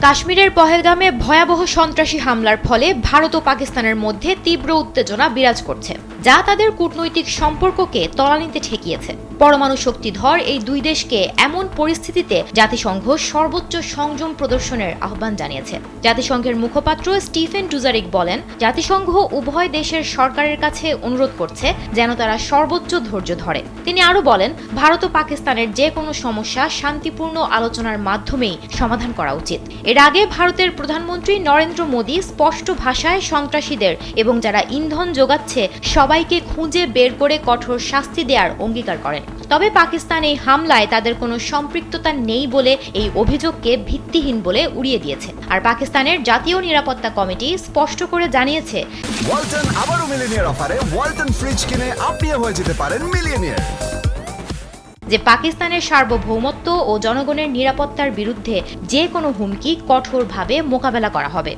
কাশ্মীরের পহেলগামে ভয়াবহ সন্ত্রাসী হামলার ফলে ভারত ও পাকিস্তানের মধ্যে তীব্র উত্তেজনা বিরাজ করছে, যা তাদের কূটনৈতিক সম্পর্ককে তলানিতে ঠেকিয়েছে। পরমাণু শক্তিধর এই দুই দেশকে এমন পরিস্থিতিতে জাতিসংঘ সর্বোচ্চ সংযম প্রদর্শনের আহ্বান জানিয়েছে। জাতিসংঘের মুখপাত্র স্টিফেন ডুজারিক বলেন, জাতিসংঘ উভয় দেশের সরকারের কাছে অনুরোধ করছে যেন তারা সর্বোচ্চ ধৈর্য ধরে। তিনি আরও বলেন, ভারত ও পাকিস্তানের যে কোনো সমস্যা শান্তিপূর্ণ আলোচনার মাধ্যমেই সমাধান করা উচিত। এর আগে ভারতের প্রধানমন্ত্রী নরেন্দ্র মোদী স্পষ্ট ভাষায় সন্ত্রাসীদের এবং যারা ইন্ধন যোগাচ্ছে সবাইকে খুঁজে বের করে কঠোর শাস্তি দেওয়ার অঙ্গীকার করেন। তবে পাকিস্তান এই হামলায় তাদের কোনো সম্পৃক্ততা নেই বলে এই অভিযোগকে ভিত্তিহীন বলে উড়িয়ে দিয়েছে। আর পাকিস্তানের জাতীয় নিরাপত্তা কমিটি স্পষ্ট করে জানিয়েছে, ওয়ালটন আবারও মিলিয়নিয়ার অফারে ওয়ালটন ফ্রিজ কিনে আপনিও হয়ে যেতে পারেন মিলিয়নিয়ার। যে পাকিস্তানের সার্বভৌমত্ব ও জনগণের নিরাপত্তার বিরুদ্ধে যে কোনো হুমকি কঠোরভাবে মোকাবেলা করা হবে।